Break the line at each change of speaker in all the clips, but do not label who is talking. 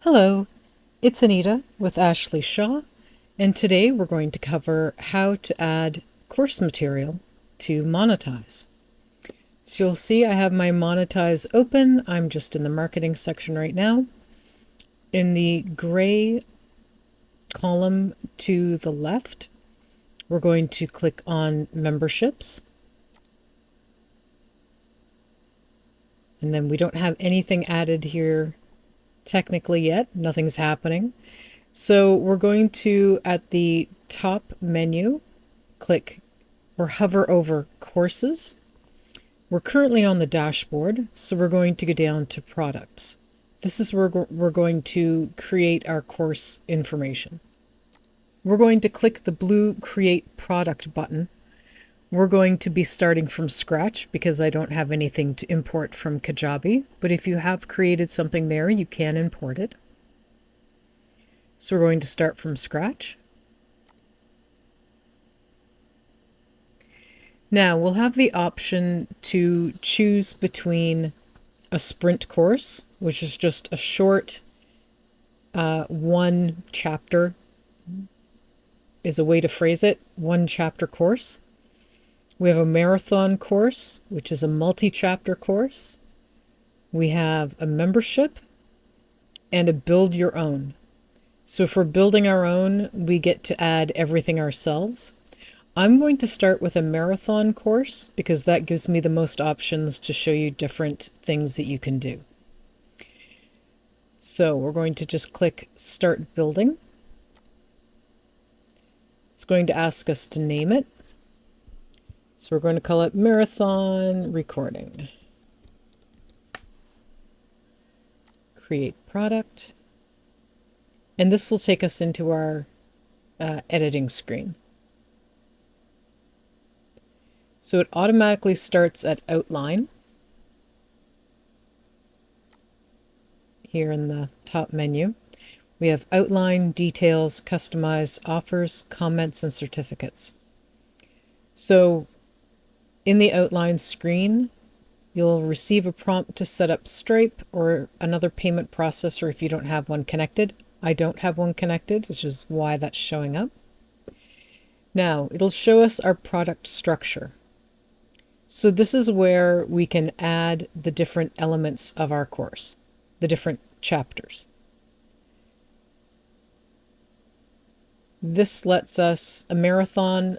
Hello, it's Anita with Ashley Shaw, and today we're going to cover how to add course material to Monetize. So you'll see I have my Monetize open. I'm just in the marketing section right now. In the gray column to the left, we're going to click on memberships. And then we don't have anything added here technically yet. Nothing's happening. So we're going to, at the top menu, click or hover over courses. We're currently on the dashboard, so we're going to go down to products. This is where we're going to create our course information. We're going to click the blue Create Product button. We're going to be starting from scratch because I don't have anything to import from Kajabi, but if you have created something there, you can import it. So we're going to start from scratch. Now we'll have the option to choose between a sprint course, which is just a short one chapter is a way to phrase it, one chapter course. We have a marathon course, which is a multi-chapter course. We have a membership and a build your own. So if we're building our own, we get to add everything ourselves. I'm going to start with a marathon course because that gives me the most options to show you different things that you can do. So we're going to just click Start Building. It's going to ask us to name it. So we're going to call it Marathon Recording. Create Product. And this will take us into our editing screen. So it automatically starts at Outline here in the top menu. We have Outline, Details, Customize, Offers, Comments, and Certificates. So in the Outline screen, you'll receive a prompt to set up Stripe or another payment processor if you don't have one connected. I don't have one connected, which is why that's showing up. Now, it'll show us our product structure. So this is where we can add the different elements of our course, the different chapters. This lets us, a marathon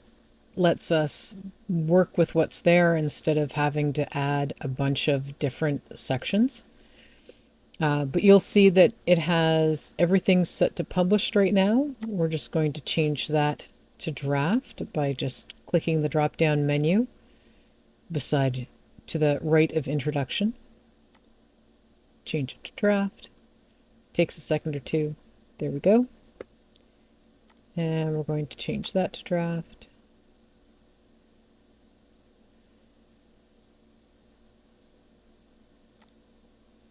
lets us work with what's there instead of having to add a bunch of different sections. But you'll see that it has everything set to published right now. We're just going to change that to draft by just clicking the drop-down menu beside to the right of introduction. Change it to draft. Takes a second or two. There we go. And we're going to change that to draft.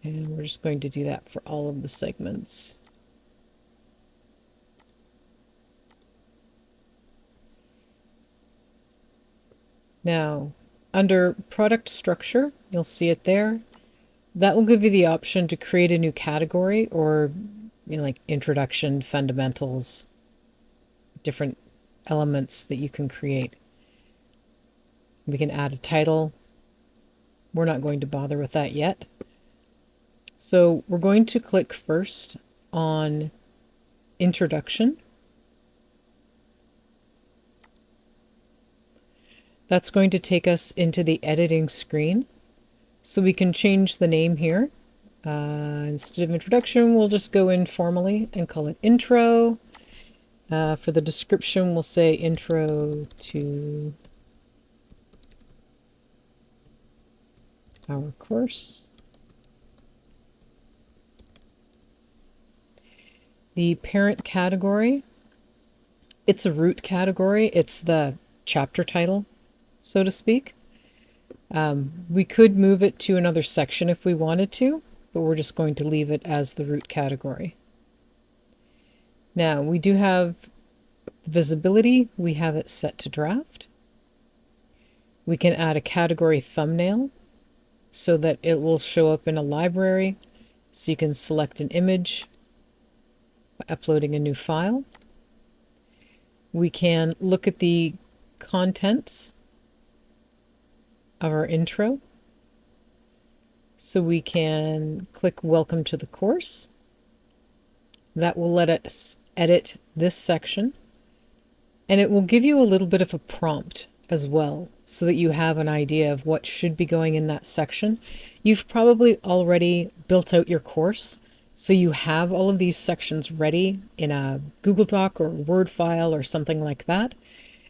And we're just going to do that for all of the segments. Now, under product structure, you'll see it there. That will give you the option to create a new category or, like introduction, fundamentals, different elements that you can create. We can add a title. We're not going to bother with that yet. So we're going to click first on Introduction. That's going to take us into the editing screen. So we can change the name here. Instead of Introduction, we'll just go informally and call it Intro. For the description, we'll say Intro to our course. The parent category, it's a root category. It's the chapter title, so to speak. We could move it to another section if we wanted to, but we're just going to leave it as the root category. Now, we do have visibility. We have it set to draft. We can add a category thumbnail so that it will show up in a library. So you can select an image uploading a new file. We can look at the contents of our intro. So we can click Welcome to the course. That will let us edit this section. And it will give you a little bit of a prompt as well, so that you have an idea of what should be going in that section. You've probably already built out your course, so you have all of these sections ready in a Google Doc or a Word file or something like that.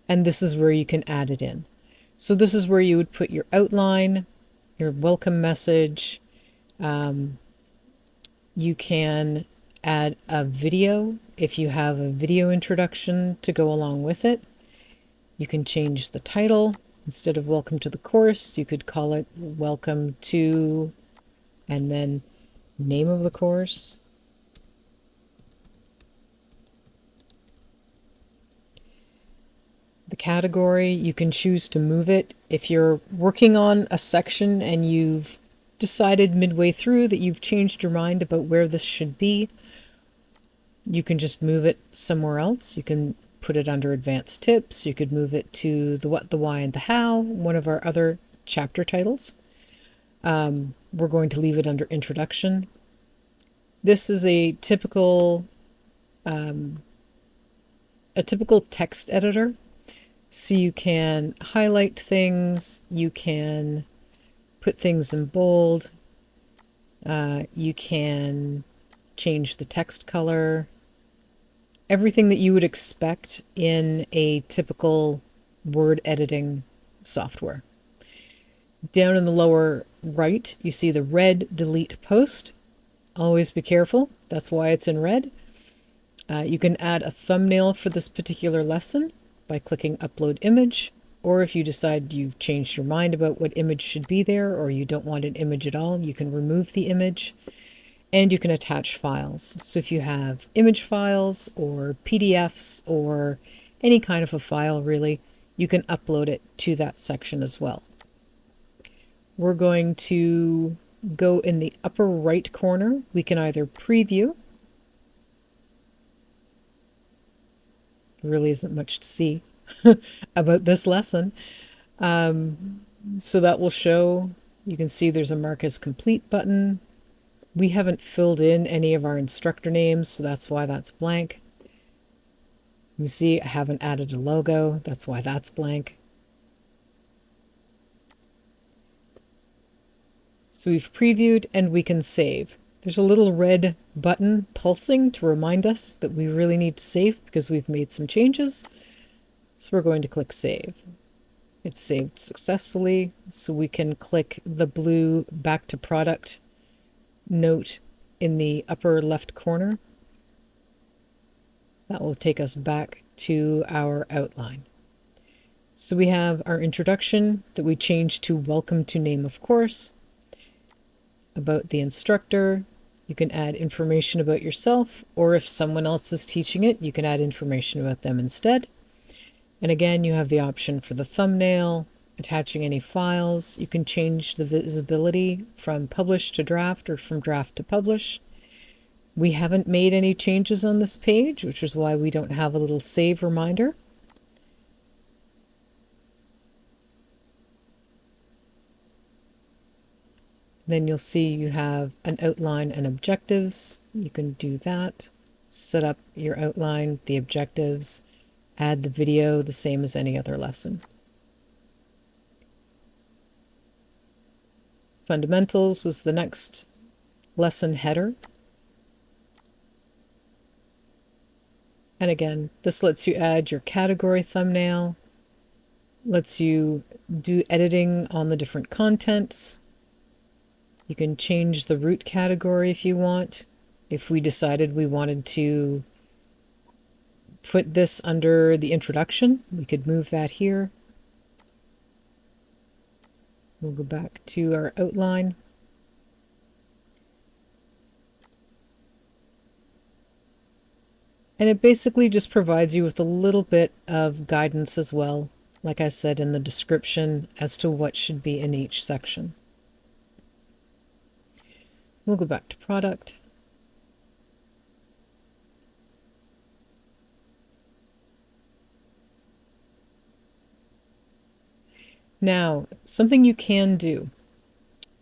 And this is where you can add it in. So this is where you would put your outline, your welcome message. You can add a video if you have a video introduction to go along with it. You can change the title. Instead of Welcome to the Course, you could call it Welcome to, and then name of the course. The category, you can choose to move it. If you're working on a section and you've decided midway through that you've changed your mind about where this should be, you can just move it somewhere else. You can put it under advanced tips. You could move it to the what, the why, and the how, one of our other chapter titles. We're going to leave it under introduction. This is a typical text editor. So you can highlight things, you can put things in bold, you can change the text color, everything that you would expect in a typical word editing software. Down in the lower right, you see the red delete post. Always be careful, that's why it's in red. You can add a thumbnail for this particular lesson by clicking Upload Image, or if you decide you've changed your mind about what image should be there, or you don't want an image at all, you can remove the image. And you can attach files. So if you have image files or PDFs or any kind of a file really, you can upload it to that section as well. We're going to go in the upper right corner. We can either preview. There really isn't much to see about this lesson. So that will show, you can see there's a Mark as Complete button. We haven't filled in any of our instructor names, so that's why that's blank. You see, I haven't added a logo, that's why that's blank. So we've previewed and we can save. There's a little red button pulsing to remind us that we really need to save because we've made some changes. So we're going to click Save. It's saved successfully, so we can click the blue Back to Product note in the upper left corner. That will take us back to our outline. So we have our introduction that we changed to Welcome to Name of Course. About the instructor, you can add information about yourself, or if someone else is teaching it, you can add information about them instead. And again, you have the option for the thumbnail, attaching any files. You can change the visibility from publish to draft or from draft to publish. We haven't made any changes on this page, which is why we don't have a little save reminder. Then you'll see you have an outline and objectives. You can do that. Set up your outline, the objectives, add the video the same as any other lesson. Fundamentals was the next lesson header. And again, this lets you add your category thumbnail, lets you do editing on the different contents. You can change the root category if you want. If we decided we wanted to put this under the introduction, we could move that here. We'll go back to our outline. And it basically just provides you with a little bit of guidance as well, like I said in the description, as to what should be in each section. We'll go back to product. Now, something you can do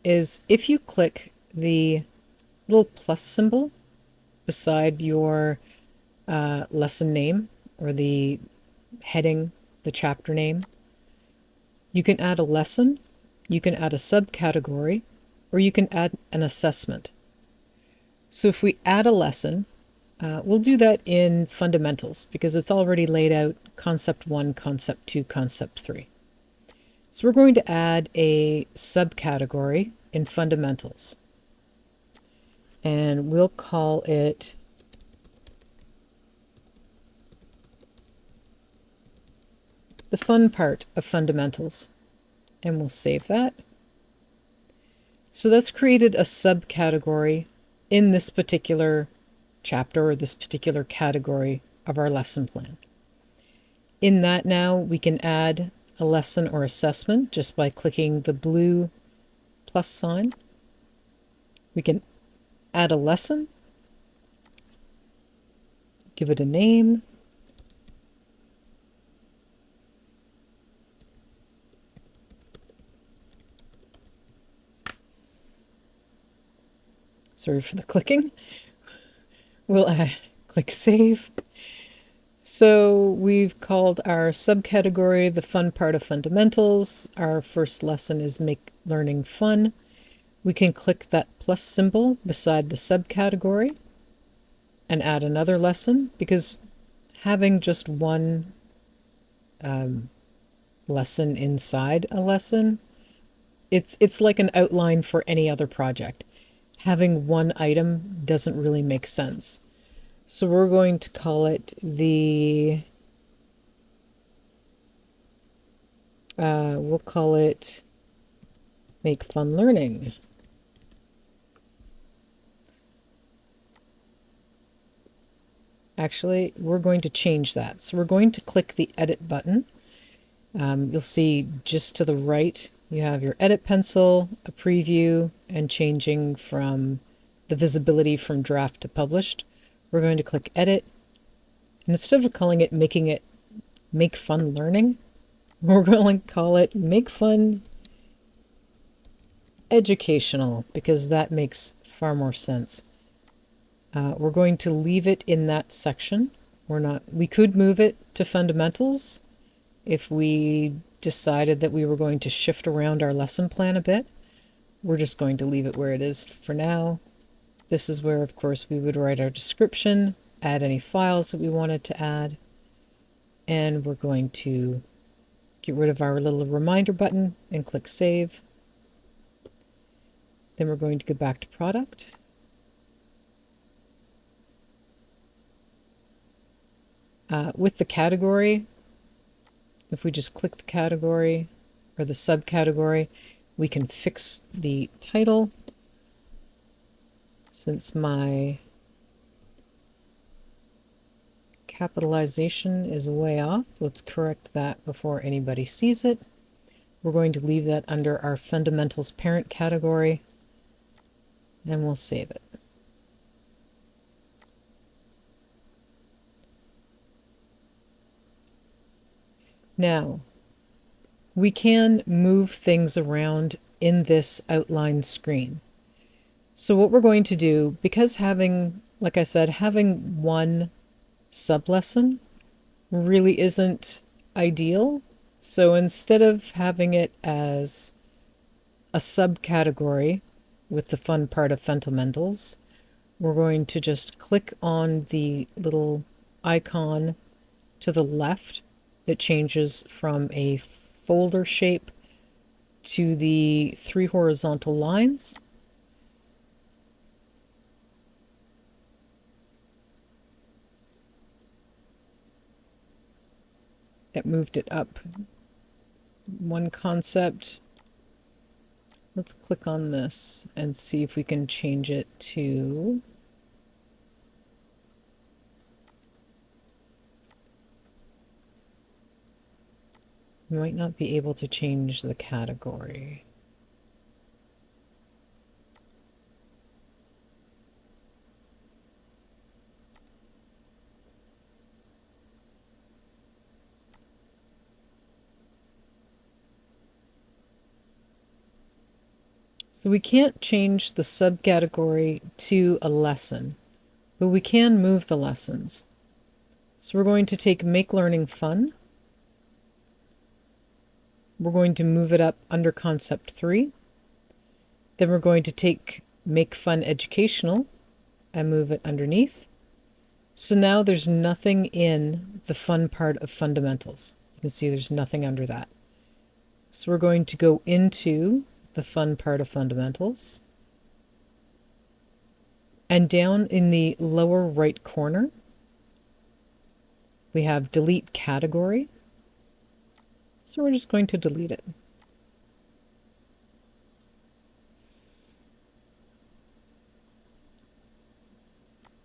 is if you click the little plus symbol beside your lesson name or the heading, the chapter name, you can add a lesson, you can add a subcategory, or you can add an assessment. So if we add a lesson, we'll do that in fundamentals because it's already laid out concept 1, concept 2, concept 3. So we're going to add a subcategory in fundamentals. And we'll call it the fun part of fundamentals. And we'll save that. So that's created a subcategory in this particular chapter or this particular category of our lesson plan. In that now we can add a lesson or assessment just by clicking the blue plus sign. We can add a lesson, give it a name, sorry for the clicking. We'll click save. So we've called our subcategory the fun part of fundamentals. Our first lesson is make learning fun. We can click that plus symbol beside the subcategory and add another lesson, because having just one lesson inside a lesson, it's like an outline for any other project. Having one item doesn't really make sense. So we're going to call it the, we'll call it Make Fun Learning. Actually, we're going to change that. So we're going to click the edit button. You'll see just to the right, you have your edit pencil, a preview, and changing from the visibility from draft to published. We're going to click edit. And instead of calling it Make Fun Learning, we're going to call it Make Fun Educational, because that makes far more sense. We're going to leave it in that section. We could move it to fundamentals if we decided that we were going to shift around our lesson plan a bit. We're just going to leave it where it is for now. This is where, of course, we would write our description, add any files that we wanted to add, and we're going to get rid of our little reminder button and click save. Then we're going to go back to product. With the category, if we just click the category or the subcategory, we can fix the title. Since my capitalization is way off, let's correct that before anybody sees it. We're going to leave that under our fundamentals parent category, and we'll save it. Now, we can move things around in this outline screen. So what we're going to do, because having, like I said, having one sublesson really isn't ideal. So instead of having it as a subcategory with the fun part of fundamentals, we're going to just click on the little icon to the left that changes from a folder shape to the 3 horizontal lines. It moved it up one concept. Let's click on this and see if we can change it to we might not be able to change the category. So we can't change the subcategory to a lesson, but we can move the lessons. So we're going to take Make Learning Fun. We're going to move it up under Concept 3. Then we're going to take Make Fun Educational and move it underneath. So now there's nothing in the fun part of fundamentals. You can see there's nothing under that. So we're going to go into the fun part of fundamentals. And down in the lower right corner, we have delete category. So we're just going to delete it.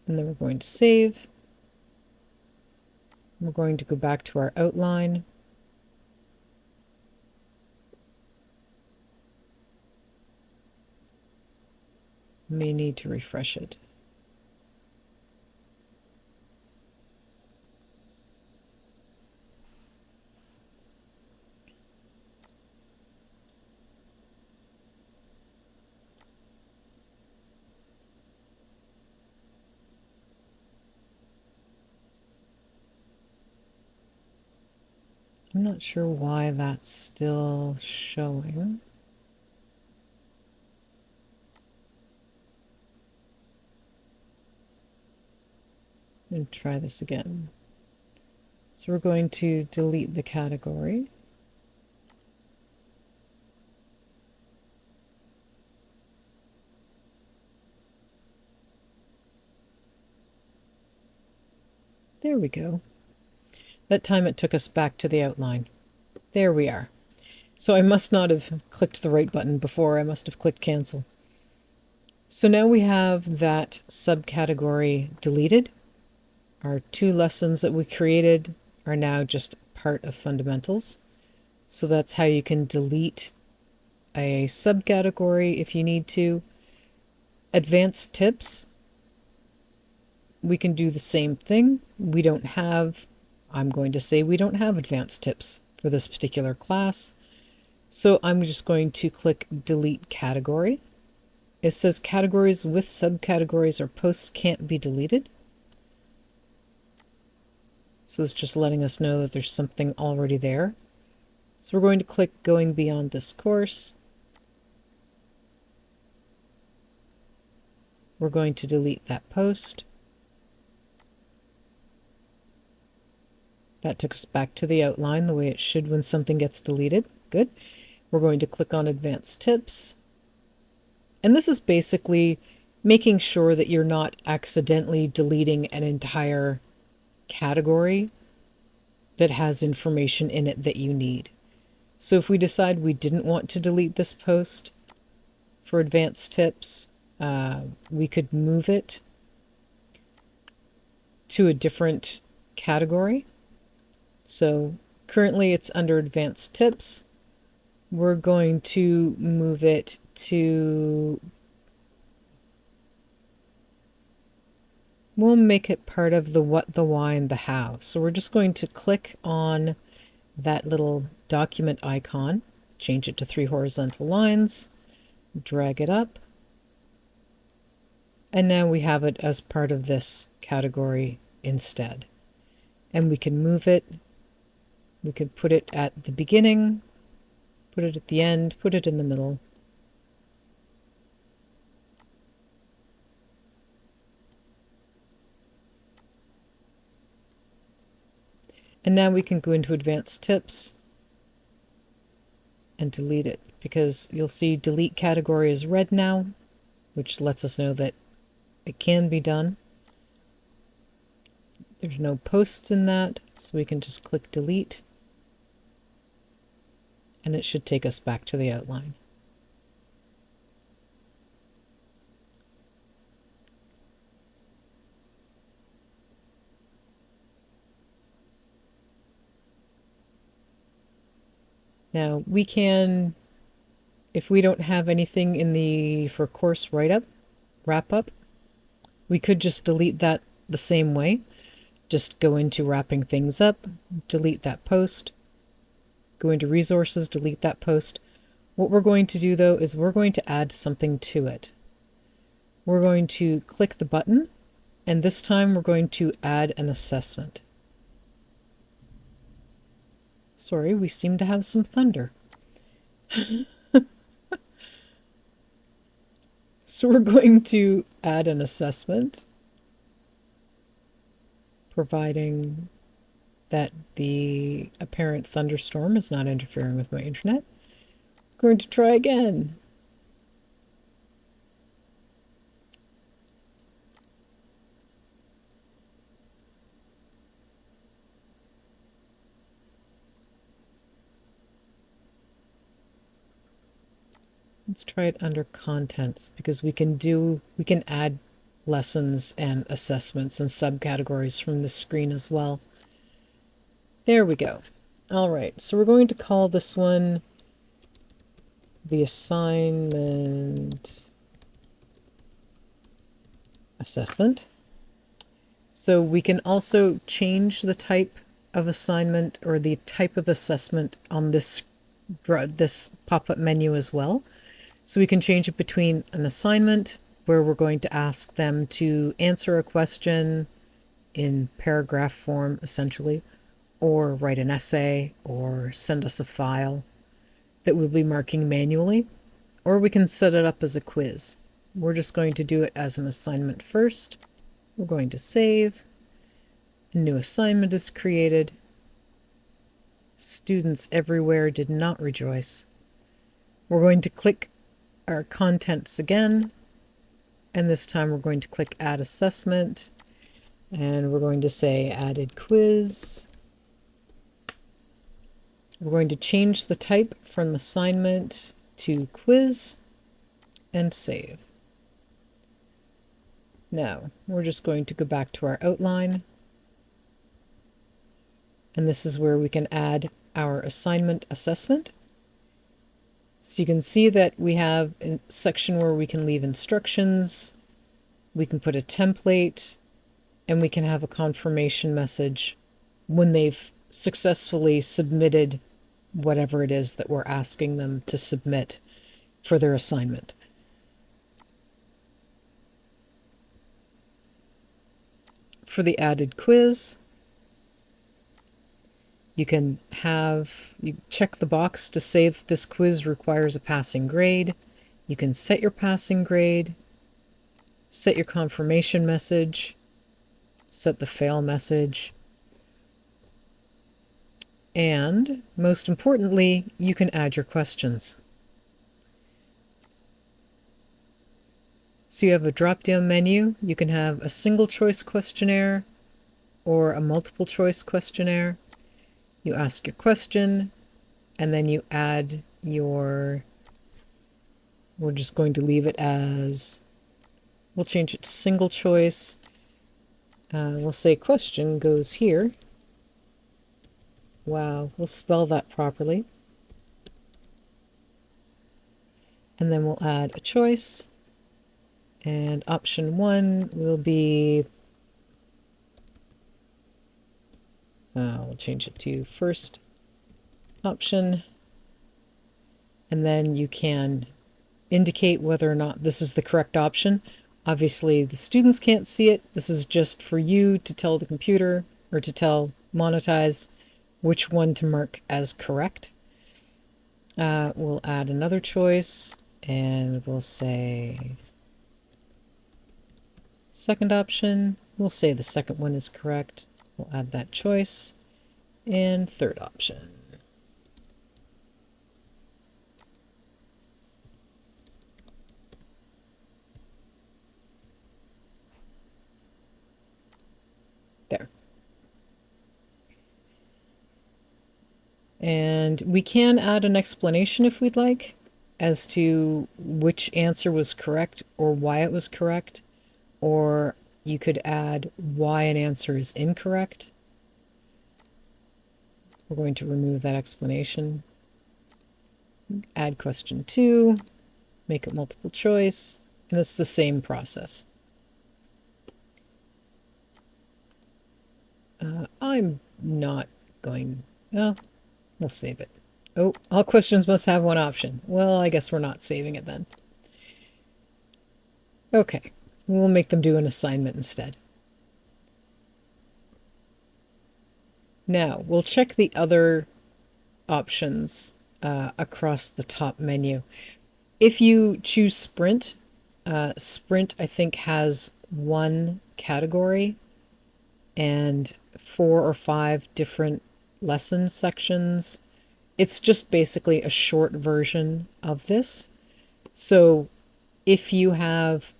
And then we're going to save. We're going to go back to our outline. May need to refresh it. I'm not sure why that's still showing. And try this again. So we're going to delete the category. There we go. That time it took us back to the outline. There we are. So I must not have clicked the right button before. I must have clicked cancel. So now we have that subcategory deleted. Our 2 lessons that we created are now just part of fundamentals. So that's how you can delete a subcategory if you need to. Advanced tips, we can do the same thing. I'm going to say we don't have advanced tips for this particular class. So I'm just going to click delete category. It says categories with subcategories or posts can't be deleted. So it's just letting us know that there's something already there. So we're going to click going beyond this course. We're going to delete that post. That took us back to the outline the way it should when something gets deleted. Good. We're going to click on advanced tips. And this is basically making sure that you're not accidentally deleting an entire category that has information in it that you need. So if we decide we didn't want to delete this post for advanced tips, we could move it to a different category. So currently it's under advanced tips. We're going to move it to, we'll make it part of the what, the why, and the how. So we're just going to click on that little document icon, change it to 3 horizontal lines, drag it up, and now we have it as part of this category instead. And we can move it. We could put it at the beginning, put it at the end, put it in the middle. And now we can go into advanced tips and delete it, because you'll see delete category is red now, which lets us know that it can be done. There's no posts in that, so we can just click delete. And it should take us back to the outline. Now we can, if we don't have anything in the for course wrap up, we could just delete that the same way. Just go into wrapping things up, delete that post, go into resources, delete that post. What we're going to do, though, is we're going to add something to it. We're going to click the button, and this time we're going to add an assessment. Sorry, we seem to have some thunder. So we're going to add an assessment, providing that the apparent thunderstorm is not interfering with my internet. I'm going to try again. Let's try it under contents, because we can add lessons and assessments and subcategories from this screen as well. There we go. All right, so we're going to call this one the assignment assessment. So we can also change the type of assignment or the type of assessment on this pop-up menu as well. So we can change it between an assignment where we're going to ask them to answer a question in paragraph form, essentially, or write an essay, or send us a file that we'll be marking manually, or we can set it up as a quiz. We're just going to do it as an assignment first. We're going to save. A new assignment is created. Students everywhere did not rejoice. We're going to click our contents again, and this time we're going to click Add Assessment, and we're going to say Added Quiz. We're going to change the type from assignment to quiz and save. Now, we're just going to go back to our outline, and this is where we can add our assignment assessment. So you can see that we have a section where we can leave instructions, we can put a template, and we can have a confirmation message when they've successfully submitted whatever it is that we're asking them to submit for their assignment. For the added quiz, you check the box to say that this quiz requires a passing grade. You can set your passing grade, set your confirmation message, set the fail message, and most importantly, you can add your questions. So you have a drop-down menu. You can have a single choice questionnaire or a multiple choice questionnaire. You ask your question, and then you add we're just going to leave it as, we'll change it to single choice. We'll say question goes here. Wow, we'll spell that properly. And then we'll add a choice. And option 1 will be, we'll change it to first option. And then you can indicate whether or not this is the correct option. Obviously, the students can't see it. This is just for you to tell the computer, or to tell Monetize, which one to mark as correct. We'll add another choice, and we'll say second option. We'll say the second one is correct. We'll add that choice. And third option. There. And we can add an explanation if we'd like as to which answer was correct or why it was correct, or you could add why an answer is incorrect. We're going to remove that explanation. Add question 2, make it multiple choice, and it's the same process. I'm not going, well, we'll save it. Oh, all questions must have one option. Well, I guess we're not saving it then. Okay, we'll make them do an assignment instead. Now, we'll check the other options across the top menu. If you choose Sprint, Sprint I think has one category and 4 or 5 different lesson sections. It's just basically a short version of this. So if you have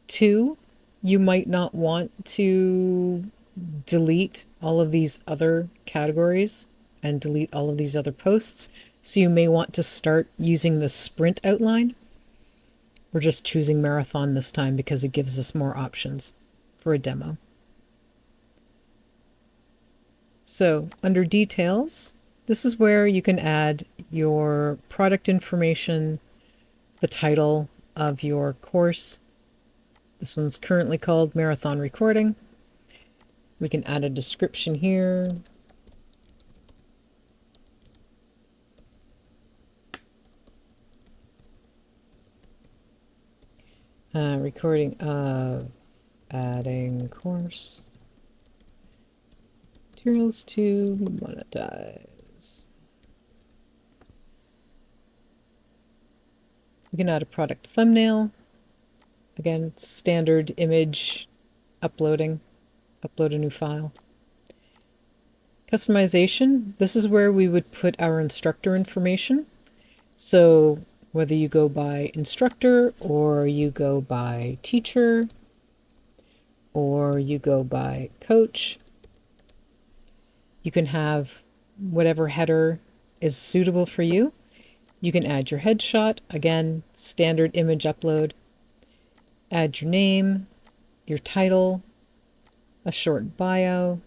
2, you might not want to delete all of these other categories and delete all of these other posts. So you may want to start using the sprint outline. We're just choosing marathon this time because it gives us more options for a demo. So under details, this is where you can add your product information, the title of your course. This one's currently called Marathon Recording. We can add a description here. Recording of adding course materials to Monetize. We can add a product thumbnail. Again, standard image uploading. Upload a new file. Customization. This is where we would put our instructor information. So whether you go by instructor or you go by teacher or you go by coach, you can have whatever header is suitable for you. You can add your headshot, again, standard image upload. Add your name, your title, a short bio,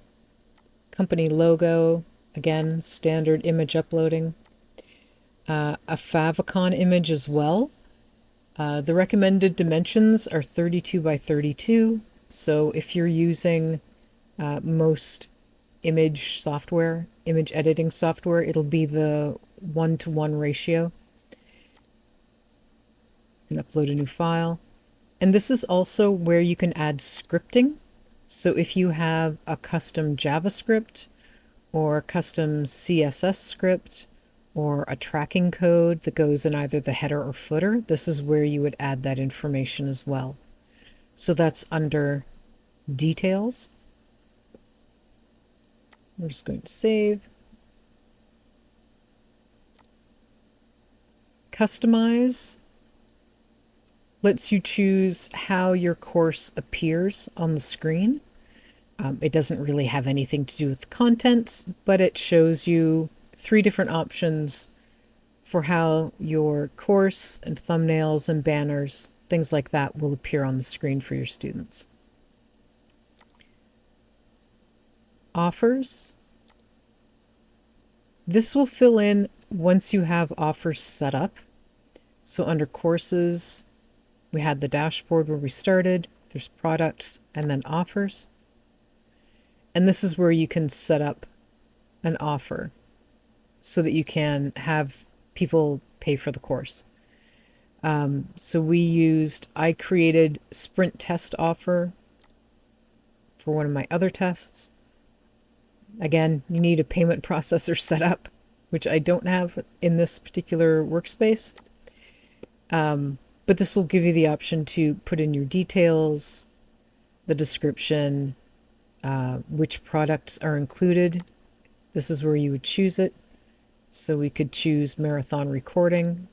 company logo, again, standard image uploading. A favicon image as well. The recommended dimensions are 32 by 32. So if you're using most image software, image editing software, it'll be the 1:1 ratio. You can upload a new file. And this is also where you can add scripting. So if you have a custom JavaScript or a custom CSS script or a tracking code that goes in either the header or footer, this is where you would add that information as well. So that's under details. We're just going to save. Customize lets you choose how your course appears on the screen. It doesn't really have anything to do with content, but it shows you 3 different options for how your course and thumbnails and banners, things like that, will appear on the screen for your students. Offers. This will fill in once you have offers set up. So under courses, we had the dashboard where we started. There's products and then offers. And this is where you can set up an offer so that you can have people pay for the course. So I created sprint test offer for one of my other tests. Again, you need a payment processor set up, which I don't have in this particular workspace. But this will give you the option to put in your details, the description, which products are included. This is where you would choose it. So we could choose Marathon Recording.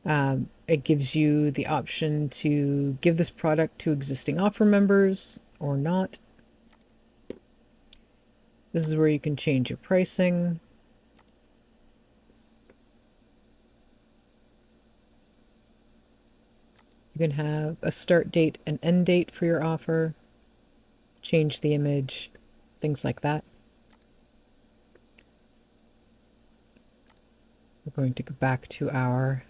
It gives you the option to give this product to existing offer members or not. This is where you can change your pricing. You can have a start date and end date for your offer, change the image, things like that. We're going to go back to our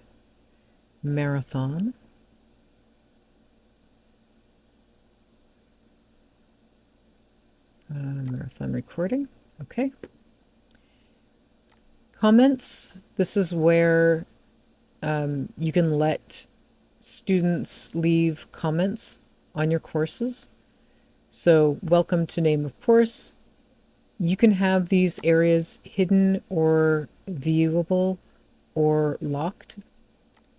marathon. Marathon recording. Okay. Comments, this is where you can let students leave comments on your courses. So welcome to name of course. You can have these areas hidden or viewable or locked,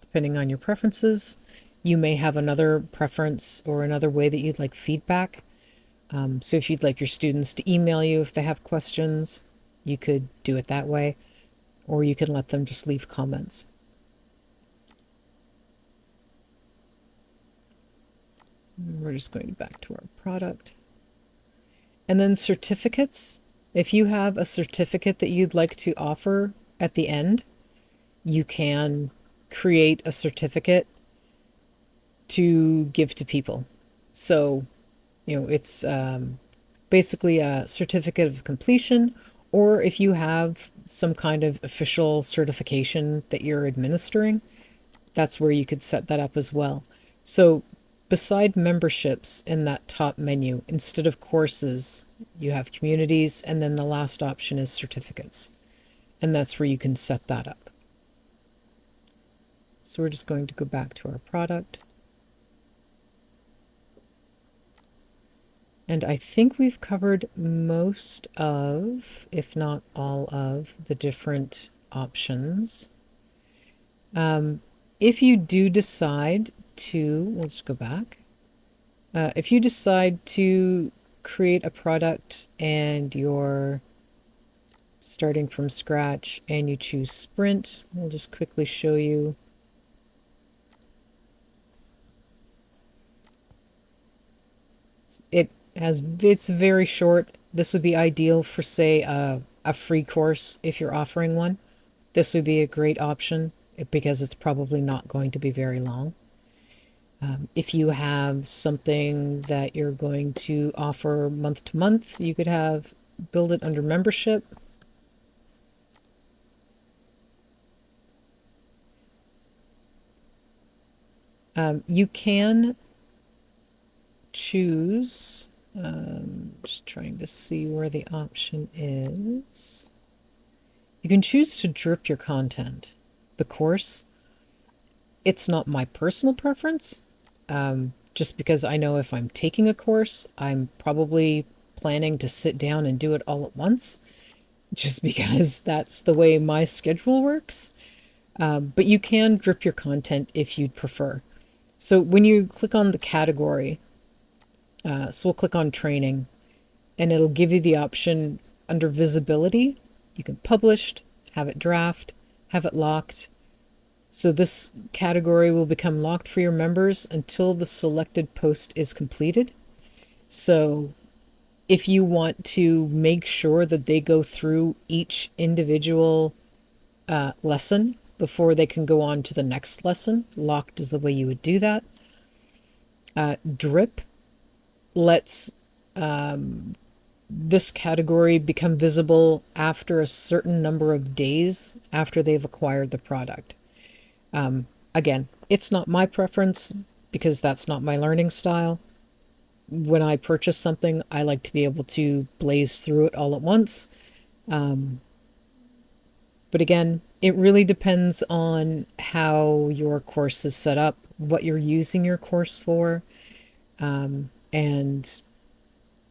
depending on your preferences. You may have another preference or another way that you'd like feedback. So if you'd like your students to email you if they have questions, you could do it that way, or you can let them just leave comments. We're just going back to our product. And then certificates. If you have a certificate that you'd like to offer at the end, you can create a certificate to give to people. So, it's basically a certificate of completion, or if you have some kind of official certification that you're administering, that's where you could set that up as well. So beside memberships in that top menu, instead of courses, you have communities, and then the last option is certificates. And that's where you can set that up. So we're just going to go back to our product. And I think we've covered most of, if not all of, the different options. If you do decide to, we'll just go back. If you decide to create a product and you're starting from scratch and you choose Sprint, we'll just quickly show you. It's very short. This would be ideal for, say, a free course if you're offering one. This would be a great option because it's probably not going to be very long. If you have something that you're going to offer month to month, you could build it under membership. You can choose, just trying to see where the option is. You can choose to drip your content. The course, it's not my personal preference, just because I know if I'm taking a course, I'm probably planning to sit down and do it all at once, just because that's the way my schedule works. But you can drip your content if you'd prefer. So when you click on the category, so we'll click on training, and it'll give you the option under visibility. You can published, have it draft, have it locked. So this category will become locked for your members until the selected post is completed. So if you want to make sure that they go through each individual lesson before they can go on to the next lesson, locked is the way you would do that. Drip lets this category become visible after a certain number of days after they've acquired the product. Again, it's not my preference because that's not my learning style. When I purchase something, I like to be able to blaze through it all at once. But again, it really depends on how your course is set up, what you're using your course for, and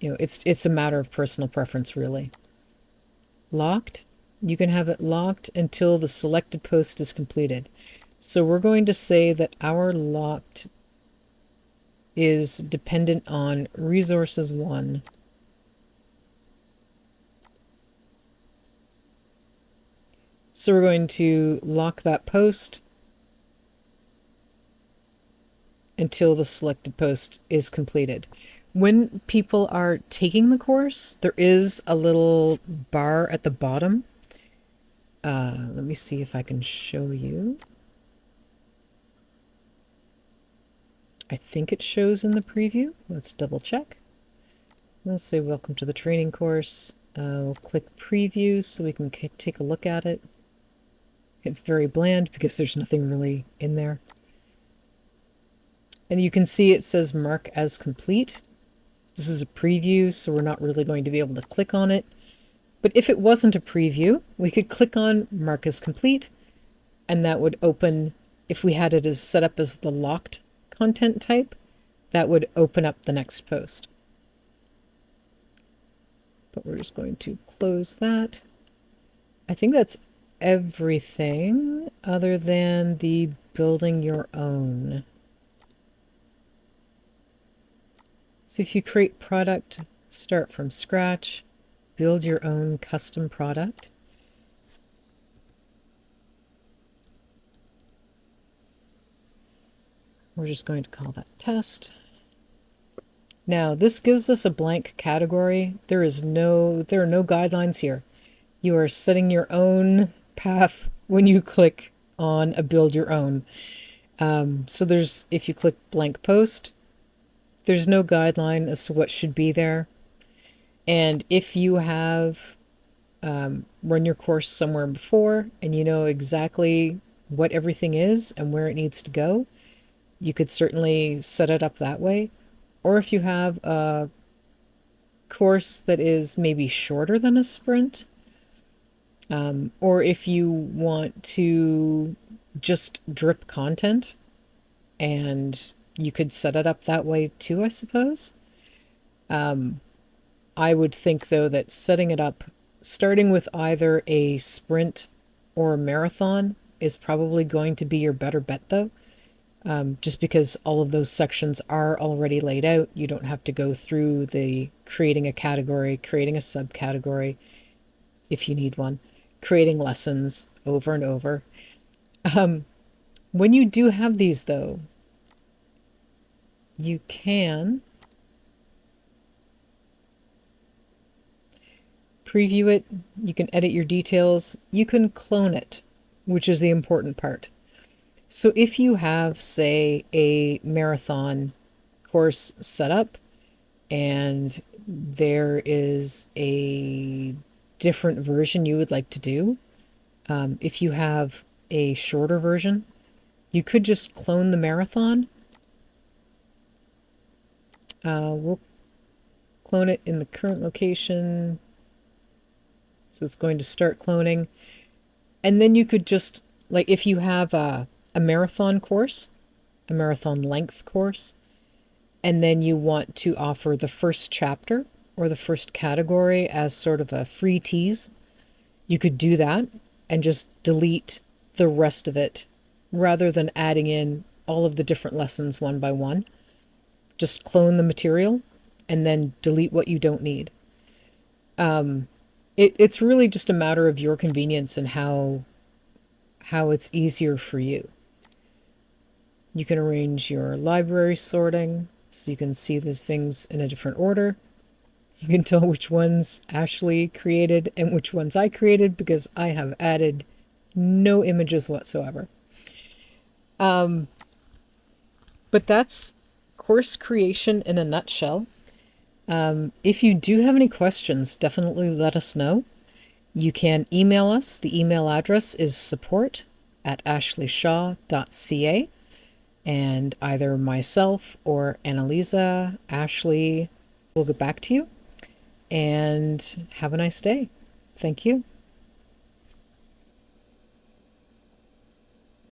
it's a matter of personal preference, really. Locked, you can have it locked until the selected post is completed. So we're going to say that our locked is dependent on resources 1. So we're going to lock that post until the selected post is completed. When people are taking the course, there is a little bar at the bottom. Let me see if I can show you. I think it shows in the preview. Let's double check. We'll say welcome to the training course. We'll click preview so we can take a look at it. It's very bland because there's nothing really in there. And you can see it says mark as complete. This is a preview, so we're not really going to be able to click on it. But if it wasn't a preview, we could click on Mark as Complete, and that would open, if we had it as set up as the locked content type, that would open up the next post. But we're just going to close that. I think that's everything other than the building your own. So if you create product, start from scratch, build your own custom product. We're just going to call that test. Now this gives us a blank category. There are no guidelines here. You are setting your own path when you click on a build your own. So if you click blank post, there's no guideline as to what should be there. And if you have run your course somewhere before and you know exactly what everything is and where it needs to go, you could certainly set it up that way. Or if you have a course that is maybe shorter than a sprint, or if you want to just drip content, and you could set it up that way too, I suppose. I would think, though, that setting it up, starting with either a sprint or a marathon, is probably going to be your better bet, though. Just because all of those sections are already laid out. You don't have to go through the creating a category, creating a subcategory, if you need one, creating lessons over and over. When you do have these, though, you can preview it, you can edit your details, you can clone it, which is the important part. So if you have, say, a marathon course set up and there is a different version you would like to do, if you have a shorter version, you could just clone the marathon. We'll clone it in the current location. So it's going to start cloning. And then you could just, like, if you have a marathon course, a marathon length course, and then you want to offer the first chapter or the first category as sort of a free tease, you could do that and just delete the rest of it rather than adding in all of the different lessons one by one. Just clone the material and then delete what you don't need. It's really just a matter of your convenience and how it's easier for you. You can arrange your library sorting so you can see these things in a different order. You can tell which ones Ashley created and which ones I created because I have added no images whatsoever. But that's course creation in a nutshell. If you do have any questions, definitely let us know. You can email us. The email address is support@ashleyshaw.ca, and either myself or Annalisa, Ashley, will get back to you. And have a nice day. Thank you.